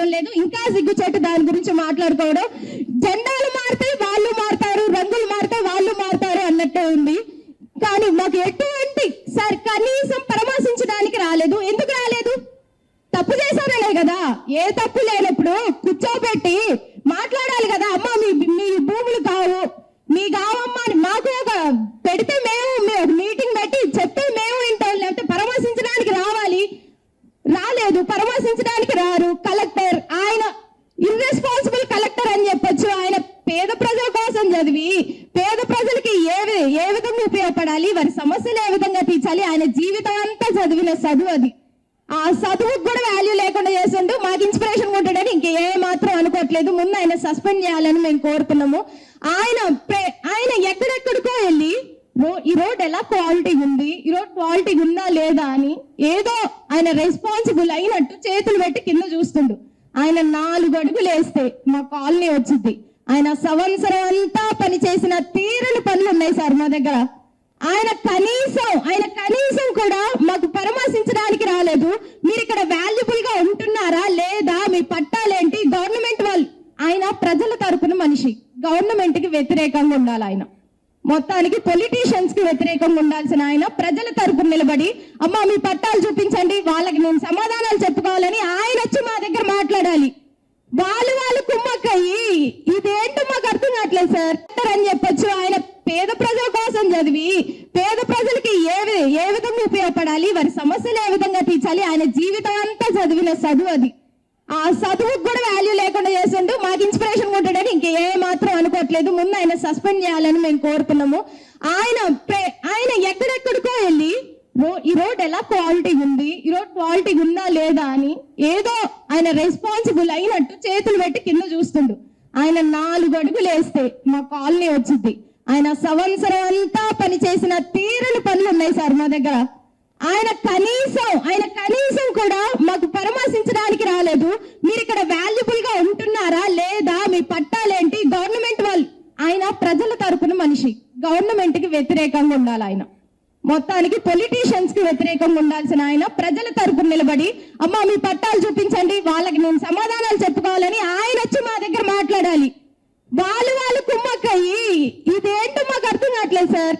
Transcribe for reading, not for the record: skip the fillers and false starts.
మాట్లాడడం లేదు, ఇంకా సిగ్గుచేటు దాని గురించి మాట్లాడుకోవడం. జెండాలు మారితే వాళ్ళు మారుతారు, రంగులు మారితే వాళ్ళు మారుతారు అన్నట్టే ఉంది. కానీ మాకు ఎటువంటి సార్ కనీసం పరామర్శించడానికి రాలేదు. ఎందుకు రాలేదు? తప్పు చేశారనే కదా. ఏ తప్పు లేనప్పుడు కూర్చోబెట్టి మాట్లాడాలి కదా. అమ్మ మీ భూములు కావు, మీ కావమ్మా అని మాకు ఒక పెడితే మేము మీటింగ్ పెట్టి చెప్తే మేము వింటాం. లేకపోతే పరామర్శించడానికి రావాలి. రాలేదు, పరామర్శించడానికి రారు. కలెక్టర్ ఆయన ఇర్రెస్పాన్సిబుల్ కలెక్టర్ అని చెప్పొచ్చు. ఆయన పేద ప్రజల కోసం చదివి పేద ప్రజలకి ఏ విధంగా ఉపయోగపడాలి, వారి సమస్యలు ఏ విధంగా తీర్చాలి, ఆయన జీవితం అంతా చదివిన చదువు అది. ఆ చదువుకు కూడా వాల్యూ లేకుండా చేస్తుంటూ మాకు ఇన్స్పిరేషన్ ఉంటాడని ఇంకే మాత్రం అనుకోవట్లేదు. ముందు ఆయన సస్పెండ్ చేయాలని మేము కోరుతున్నాము. ఆయన ఎక్కడెక్కడికో వెళ్ళి ఈ రోడ్ ఎలా క్వాలిటీ ఉంది, ఈ రోడ్ క్వాలిటీ ఉందా లేదా అని ఏదో ఆయన రెస్పాన్సిబుల్ అయినట్టు చేతులు పెట్టి కింద చూస్తుండు. ఆయన 4 అడుగులు వేస్తే మా కాలనీ వచ్చింది. ఆయన సంవత్సరం అంతా పని చేసిన తీరని పనులు ఉన్నాయి సార్ మా దగ్గర. ఆయన కనీసం కూడా మాకు పరామర్శించడానికి రాలేదు. మీరు ఇక్కడ వాల్యుబుల్ గా ఉంటున్నారా లేదా, మీ పట్టాలేంటి, గవర్నమెంట్ వాళ్ళు. ఆయన ప్రజల తరపున మనిషి, గవర్నమెంట్ కి వ్యతిరేకంగా ఉండాలి. ఆయన మొత్తానికి పొలిటీషియన్స్ కి వ్యతిరేకంగా ఉండాల్సిన ఆయన ప్రజల తరపున నిలబడి అమ్మ మీ పట్టాలు చూపించండి, వాళ్ళకి నేను సమాధానాలు చెప్పుకోవాలని ఆయన వచ్చి మా దగ్గర మాట్లాడాలి. వాళ్ళు కుమ్మక్కయ్యి ఇదేంటో మాకు అర్థం కావట్లేదు సార్ అని చెప్పొచ్చు. ఆయన పేద ప్రజల కోసం చదివి పేద ప్రజలకి ఏ విధంగా ఉపయోగపడాలి, వారి సమస్యలు ఏ విధంగా తీర్చాలి, ఆయన జీవితం అంతా చదివిన చదువు అది. ఆ చదువుకు కూడా వాల్యూ లేకుండా చేస్తుంటూ మాకు ఇన్స్పిరేషన్ ఉంటాడని ఇంకే మాత్రం అనుకోవట్లేదు. ముందు ఆయన సస్పెండ్ చేయాలని మేము కోరుతున్నాము. ఆయన ఎక్కడెక్కడికో వెళ్ళి ఈ రోడ్ ఎలా క్వాలిటీ ఉంది, ఈ రోడ్ క్వాలిటీ ఉందా లేదా అని ఏదో ఆయన రెస్పాన్సిబుల్ అయినట్టు చేతులు పెట్టి కింద చూస్తుండు. ఆయన 4 అడుగులు వేస్తే మా కాలనీ వచ్చింది. ఆయన సంవత్సరం అంతా పని చేసిన తీరని పనులు ఉన్నాయి సార్ మా దగ్గర. ఆయన కనీసం కూడా మాకు పరామర్శించడానికి రాలేదు. మీరు ఇక్కడ వాల్యుబుల్ గా ఉంటున్నారా లేదా, మీ పట్టాలేంటి, గవర్నమెంట్ వాళ్ళు. ఆయన ప్రజల తరపున మనిషి, గవర్నమెంట్ కి వ్యతిరేకంగా ఉండాలి. ఆయన మొత్తానికి పొలిటీషియన్స్ కి వ్యతిరేకంగా ఉండాల్సిన ఆయన ప్రజల తరపున నిలబడి అమ్మ మీ పట్టాలు చూపించండి, వాళ్ళకి నేను సమాధానాలు చెప్పుకోవాలని ఆయన వచ్చి మా దగ్గర మాట్లాడాలి. వాళ్ళు కుమ్మక్కయ్యి ఇదేంటో మాకు అర్థం కావట్లేదు సార్.